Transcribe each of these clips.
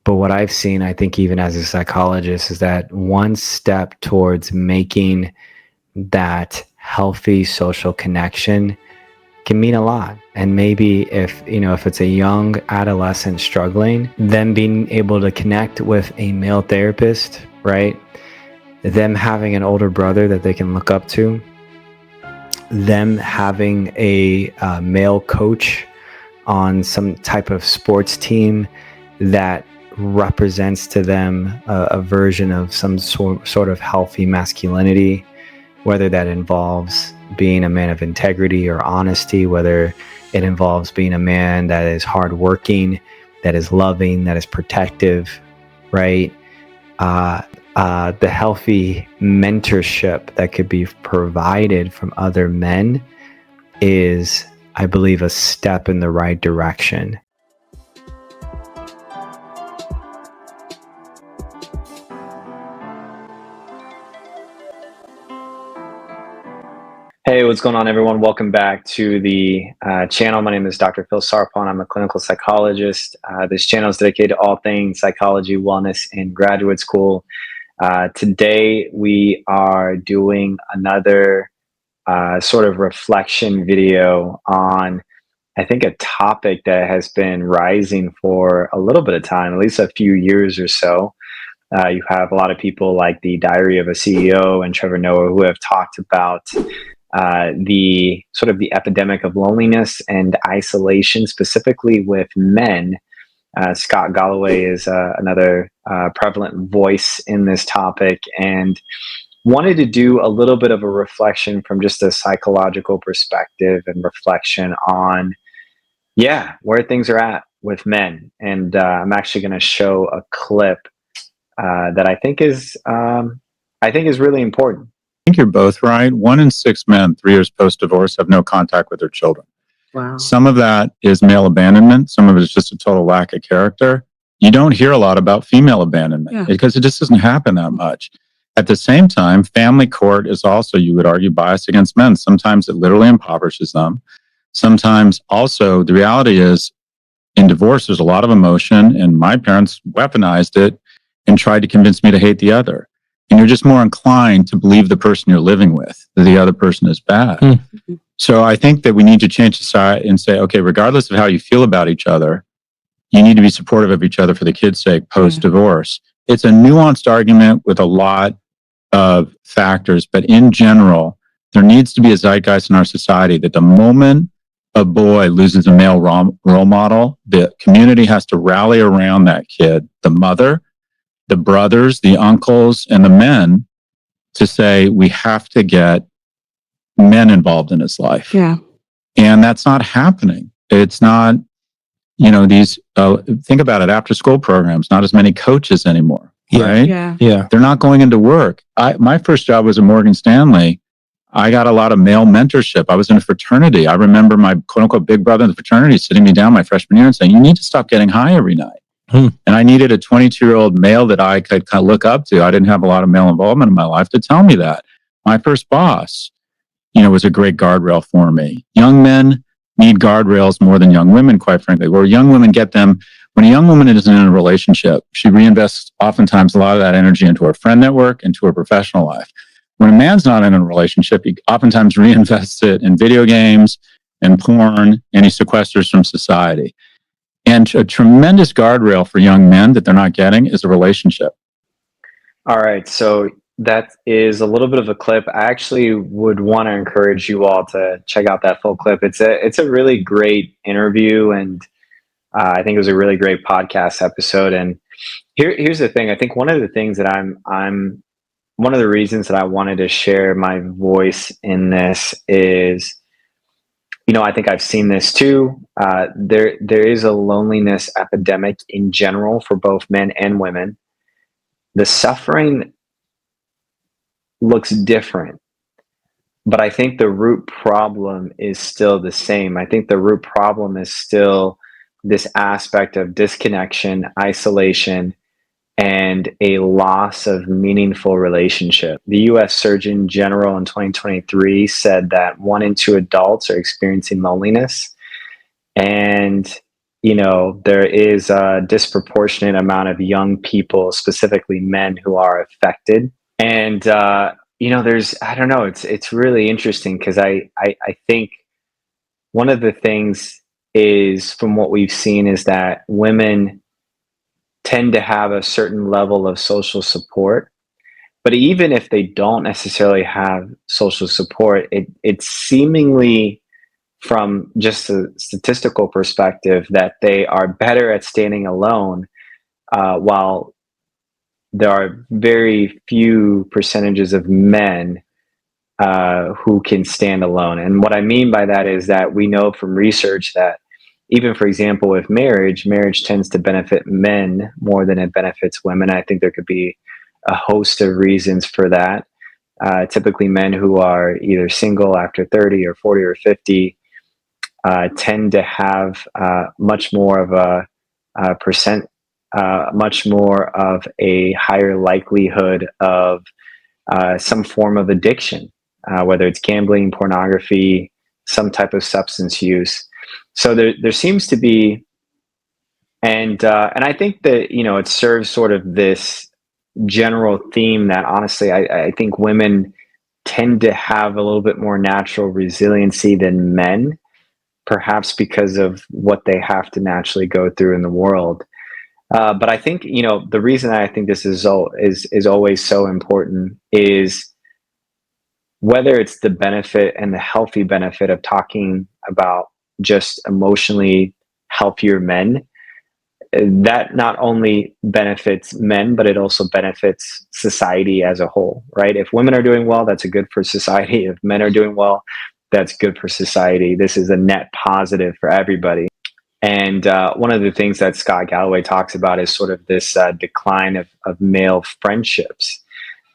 But what I've seen, I think even as a psychologist, is that one step towards making that healthy social connection can mean a lot. And maybe if it's a young adolescent struggling, them being able to connect with a male therapist, right? Them having an older brother that they can look up to, them having a male coach on some type of sports team that represents to them a version of some sort of healthy masculinity, whether that involves being a man of integrity or honesty, whether it involves being a man that is hardworking, that is loving, that is protective, right? The healthy mentorship that could be provided from other men is, I believe, a step in the right direction. Hey, what's going on, everyone? Welcome back to the channel. My name is Dr. Phil Sarpon. I'm a clinical psychologist. This channel is dedicated to all things psychology, wellness, and graduate school. Today, we are doing another sort of reflection video on, I think, a topic that has been rising for a little bit of time, at least a few years or so. You have a lot of people like the Diary of a CEO and Trevor Noah who have talked about the sort of the epidemic of loneliness and isolation, specifically with men. Scott Galloway is another prevalent voice in this topic, and wanted to do a little bit of a reflection from just a psychological perspective and reflection on, where things are at with men. And I'm actually going to show a clip that I think is really important. I think you're both right. 1 in 6 men 3 years post-divorce have no contact with their children. Wow. Some of that is male abandonment. Some of it is just a total lack of character. You don't hear a lot about female abandonment because it just doesn't happen that much. At the same time, family court is also, you would argue, biased against men. Sometimes it literally impoverishes them. Sometimes also the reality is in divorce, there's a lot of emotion, and my parents weaponized it and tried to convince me to hate the other. And you're just more inclined to believe the person you're living with, that the other person is bad. Mm-hmm. So I think that we need to change society and say, okay, regardless of how you feel about each other, you need to be supportive of each other for the kids' sake post-divorce. It's a nuanced argument with a lot of factors, but in general, there needs to be a zeitgeist in our society that the moment a boy loses a male role model, the community has to rally around that kid, the mother, the brothers, the uncles, and the men, to say we have to get men involved in his life. Yeah. And that's not happening. It's not, these, think about it, after school programs, not as many coaches anymore, right? Yeah. They're not going into work. My first job was at Morgan Stanley. I got a lot of male mentorship. I was in a fraternity. I remember my quote unquote big brother in the fraternity sitting me down my freshman year and saying, you need to stop getting high every night. And I needed a 22-year-old male that I could kind of look up to. I didn't have a lot of male involvement in my life to tell me that. My first boss, was a great guardrail for me. Young men need guardrails more than young women, quite frankly. Where young women get them, when a young woman isn't in a relationship, she reinvests oftentimes a lot of that energy into her friend network, into her professional life. When a man's not in a relationship, he oftentimes reinvests it in video games and porn, and he sequesters from society. And a tremendous guardrail for young men that they're not getting is a relationship. All right, so that is a little bit of a clip. I actually would want to encourage you all to check out that full clip. It's a really great interview, and I think it was a really great podcast episode. And here's the thing. I think one of the things that I'm one of the reasons that I wanted to share my voice in this is, I think I've seen this too. There is a loneliness epidemic in general for both men and women. The suffering looks different, but I think the root problem is still the same. I think the root problem is still this aspect of disconnection, isolation, and a loss of meaningful relationship. The U.S. Surgeon General in 2023 said that 1 in 2 adults are experiencing loneliness. And, there is a disproportionate amount of young people, specifically men, who are affected. And there's, I don't know, it's really interesting because I think one of the things is, from what we've seen, is that women tend to have a certain level of social support. But even if they don't necessarily have social support, it's seemingly, from just a statistical perspective, that they are better at standing alone, while there are very few percentages of men who can stand alone. And what I mean by that is that we know from research that, even, for example, with marriage tends to benefit men more than it benefits women. I think there could be a host of reasons for that. Typically, men who are either single after 30 or 40 or 50 tend to have much more of much more of a higher likelihood of some form of addiction, whether it's gambling, pornography, some type of substance use. So there seems to be, and I think that it serves sort of this general theme that, honestly, I think women tend to have a little bit more natural resiliency than men, perhaps because of what they have to naturally go through in the world. But I think the reason I think this is always so important is whether it's the benefit and the healthy benefit of talking about just emotionally healthier men. That not only benefits men, but it also benefits society as a whole, right? If women are doing well, that's good for society. If men are doing well, that's good for society. This is a net positive for everybody. And one of the things that Scott Galloway talks about is sort of this decline of male friendships.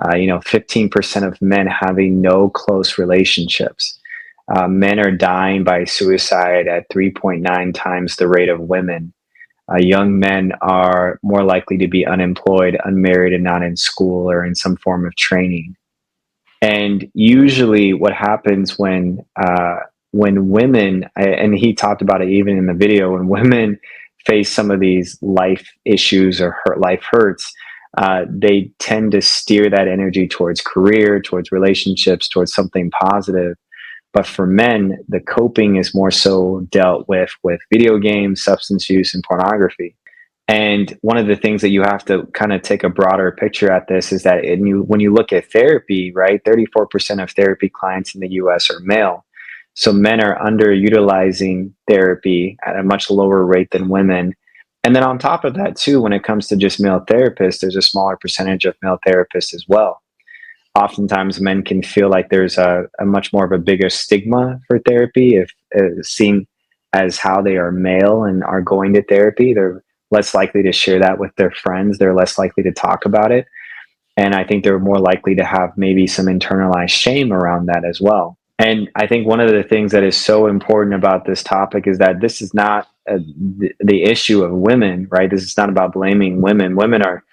15% of men having no close relationships. Men are dying by suicide at 3.9 times the rate of women. Young men are more likely to be unemployed, unmarried, and not in school or in some form of training. And usually what happens when women, and he talked about it even in the video, when women face some of these life issues or life hurts, they tend to steer that energy towards career, towards relationships, towards something positive. But for men, the coping is more so dealt with video games, substance use, and pornography. And one of the things that you have to kind of take a broader picture at this is that when you look at therapy, right, 34% of therapy clients in the US are male. So men are underutilizing therapy at a much lower rate than women. And then on top of that, too, when it comes to just male therapists, there's a smaller percentage of male therapists as well. Oftentimes men can feel like there's a much more of a bigger stigma for therapy if seen as how they are male and are going to therapy. They're less likely to share that with their friends. They're less likely to talk about it. And I think they're more likely to have maybe some internalized shame around that as well. And I think one of the things that is so important about this topic is that this is not the issue of women, right? This is not about blaming women. Women are,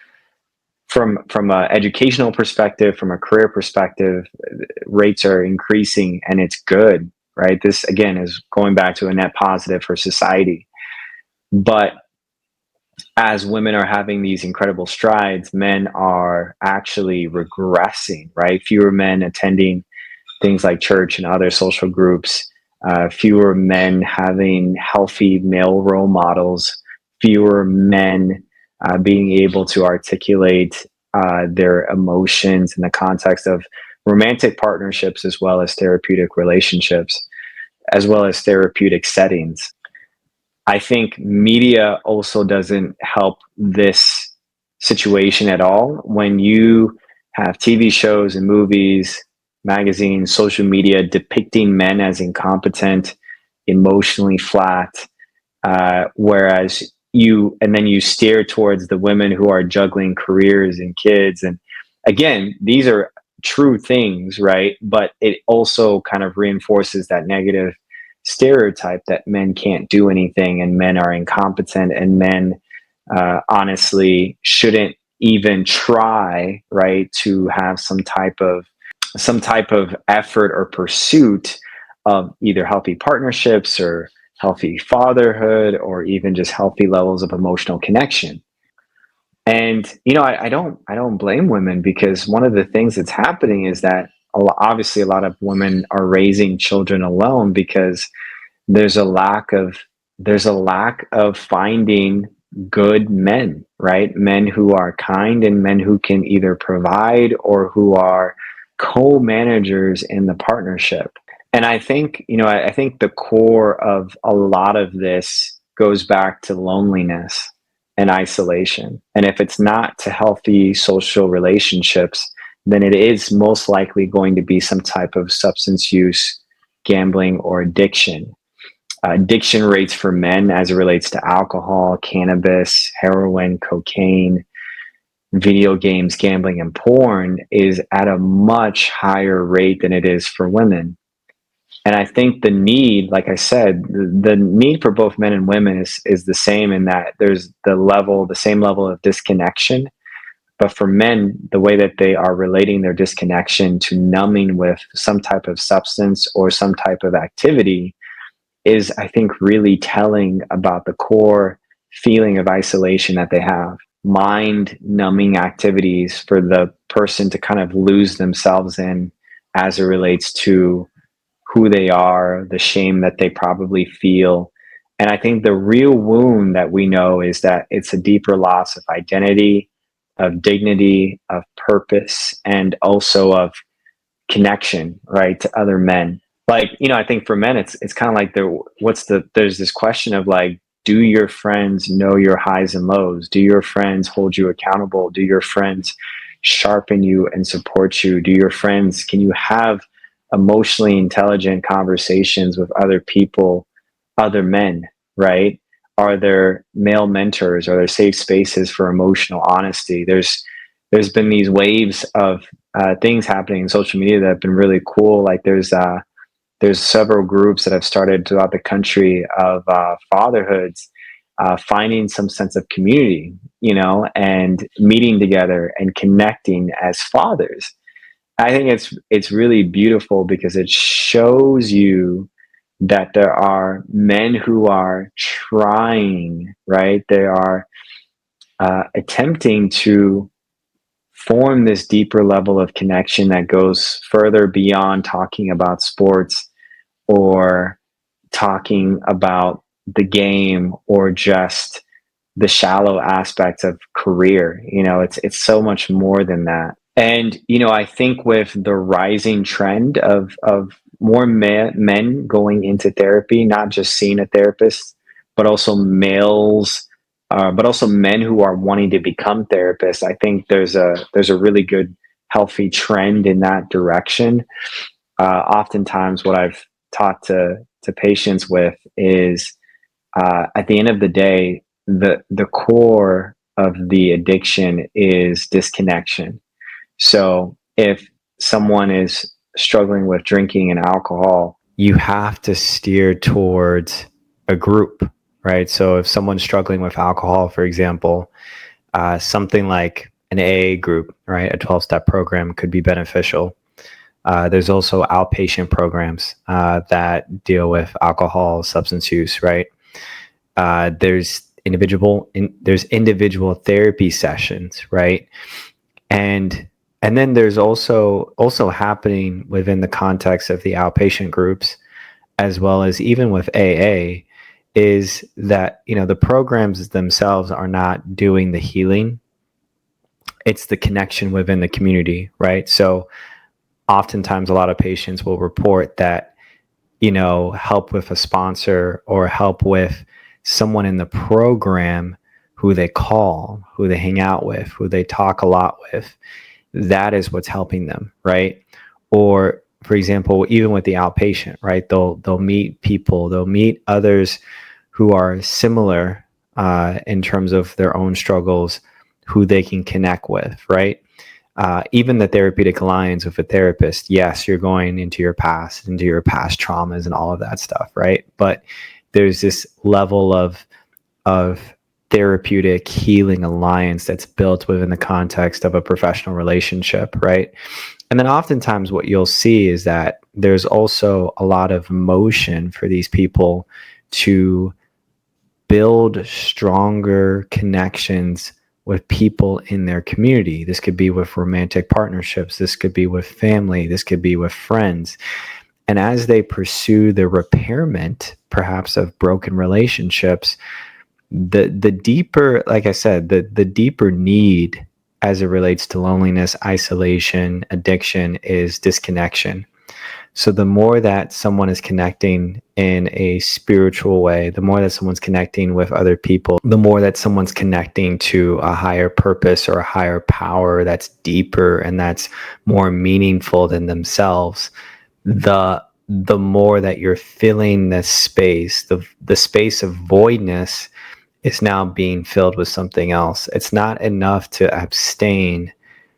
from an educational perspective, from a career perspective, rates are increasing, and it's good, right? This, again, is going back to a net positive for society. But as women are having these incredible strides, men are actually regressing, right? Fewer men attending things like church and other social groups, fewer men having healthy male role models, fewer men being able to articulate their emotions in the context of romantic partnerships, as well as therapeutic relationships, as well as therapeutic settings. I think media also doesn't help this situation at all. When you have TV shows and movies, magazines, social media depicting men as incompetent, emotionally flat, whereas and then you steer towards the women who are juggling careers and kids. And again, these are true things, right? But it also kind of reinforces that negative stereotype that men can't do anything and men are incompetent and men honestly shouldn't even try, right, to have some type of effort or pursuit of either healthy partnerships or healthy fatherhood, or even just healthy levels of emotional connection. And I don't blame women, because one of the things that's happening is that obviously a lot of women are raising children alone because there's a lack of finding good men, right? Men who are kind, and men who can either provide or who are co-managers in the partnership. And I think, I think the core of a lot of this goes back to loneliness and isolation. And if it's not to healthy social relationships, then it is most likely going to be some type of substance use, gambling, or addiction. Addiction rates for men as it relates to alcohol, cannabis, heroin, cocaine, video games, gambling, and porn is at a much higher rate than it is for women. And I think the need, like I said, the need for both men and women is the same, in that there's the same level of disconnection. But for men, the way that they are relating their disconnection to numbing with some type of substance or some type of activity is, I think, really telling about the core feeling of isolation that they have. Mind numbing activities for the person to kind of lose themselves in as it relates to who they are, the shame that they probably feel. And I think the real wound that we know is that it's a deeper loss of identity, of dignity, of purpose, and also of connection, right, to other men. Like, I think for men, it's kind of like there's this question of like, do your friends know your highs and lows? Do your friends hold you accountable? Do your friends sharpen you and support you? Can you have emotionally intelligent conversations with other people, other men, right? Are there male mentors? Are there safe spaces for emotional honesty? There's been these waves of things happening in social media that have been really cool. Like there's several groups that have started throughout the country of fatherhoods, finding some sense of community, and meeting together and connecting as fathers. I think it's really beautiful because it shows you that there are men who are trying, right? They are attempting to form this deeper level of connection that goes further beyond talking about sports or talking about the game or just the shallow aspects of career. It's so much more than that. And I think with the rising trend of more men going into therapy, not just seeing a therapist, but also but also men who are wanting to become therapists. I think there's a really good, healthy trend in that direction. Oftentimes, what I've taught to patients with is, at the end of the day, the core of the addiction is disconnection. So if someone is struggling with drinking and alcohol, you have to steer towards a group, right? So if someone's struggling with alcohol, for example, something like an AA group, right, a 12-step program could be beneficial. There's also outpatient programs that deal with alcohol, substance use, right? There's individual therapy sessions, right? And then there's also happening within the context of the outpatient groups, as well as even with AA, is that the programs themselves are not doing the healing. It's the connection within the community, right? So oftentimes a lot of patients will report that help with a sponsor or help with someone in the program who they call, who they hang out with, who they talk a lot with. That is what's helping them, right? Or, for example, even with the outpatient, right? They'll meet people, they'll meet others who are similar in terms of their own struggles, who they can connect with, right? Even the therapeutic alliance with a therapist, yes, you're going into your past traumas and all of that stuff, right? But there's this level of therapeutic healing alliance that's built within the context of a professional relationship, right? And then oftentimes what you'll see is that there's also a lot of motion for these people to build stronger connections with people in their community. This could be with romantic partnerships. This could be with family. This could be with friends. And as they pursue the repairment, perhaps, of broken relationships, the deeper, like I said, the deeper need as it relates to loneliness, isolation, addiction is disconnection. So the more that someone is connecting in a spiritual way, the more that someone's connecting with other people, the more that someone's connecting to a higher purpose or a higher power that's deeper and that's more meaningful than themselves, the more that you're filling this space, the space of voidness is now being filled with something else. It's not enough to abstain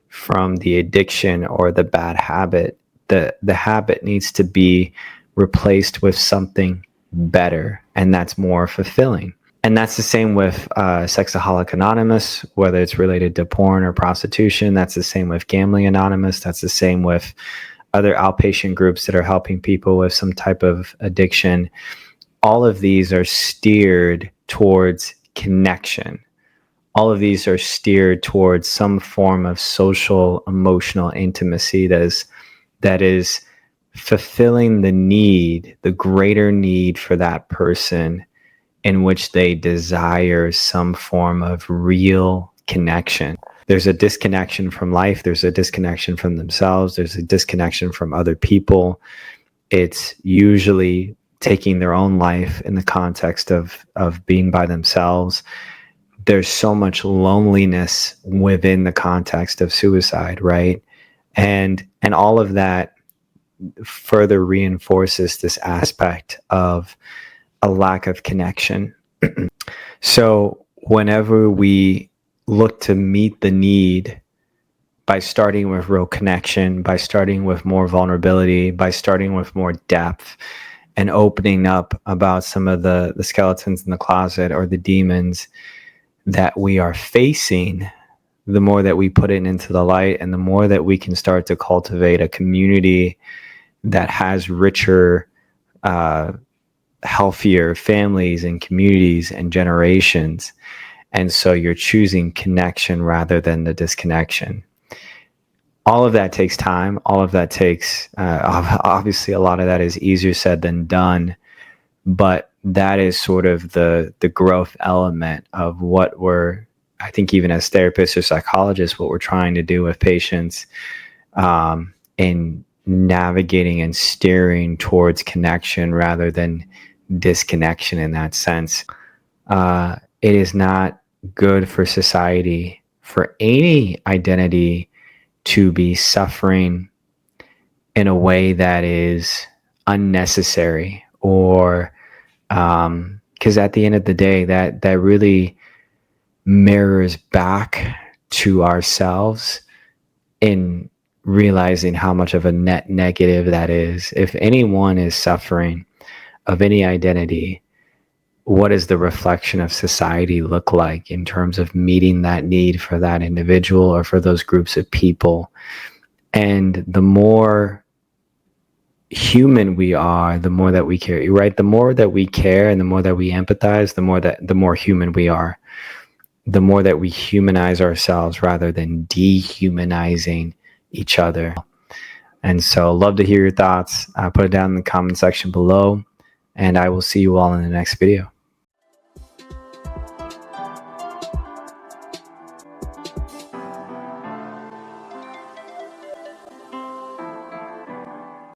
from the addiction or the bad habit. The habit needs to be replaced with something better, and that's more fulfilling. And that's the same with Sexaholic Anonymous, whether it's related to porn or prostitution. That's the same with Gambling Anonymous. That's the same with other outpatient groups that are helping people with some type of addiction. All of these are steered towards connection. All of these are steered towards some form of social, emotional intimacy that is fulfilling the need, the greater need for that person, in which they desire some form of real connection. There's a disconnection from life. There's a disconnection from themselves. There's a disconnection from other people. It's usually taking their own life in the context of being by themselves. There's so much loneliness within the context of suicide, right? And all of that further reinforces this aspect of a lack of connection. So whenever we look to meet the need by starting with real connection, by starting with more vulnerability, by starting with more depth, and opening up about some of the skeletons in the closet or the demons that we are facing, the more that we put it into the light, and the more that we can start to cultivate a community that has richer, healthier families and communities and generations. And so you're choosing connection rather than the disconnection. All of that takes time. All of that takes, obviously, a lot of that is easier said than done. But that is sort of the growth element of what we're, I think, even as therapists or psychologists, what we're trying to do with patients in navigating and steering towards connection rather than disconnection in that sense. It is not good for society, for any identity, to be suffering in a way that is unnecessary, or because at the end of the day, that really mirrors back to ourselves in realizing how much of a net negative that is. If anyone is suffering of any identity, what does the reflection of society look like in terms of meeting that need for that individual or for those groups of people? And the more human we are, the more that we care, right? The more that we care and the more that we empathize, the more human we are. The more that we humanize ourselves rather than dehumanizing each other. And so love to hear your thoughts. Put it down in the comment section below, and I will see you all in the next video.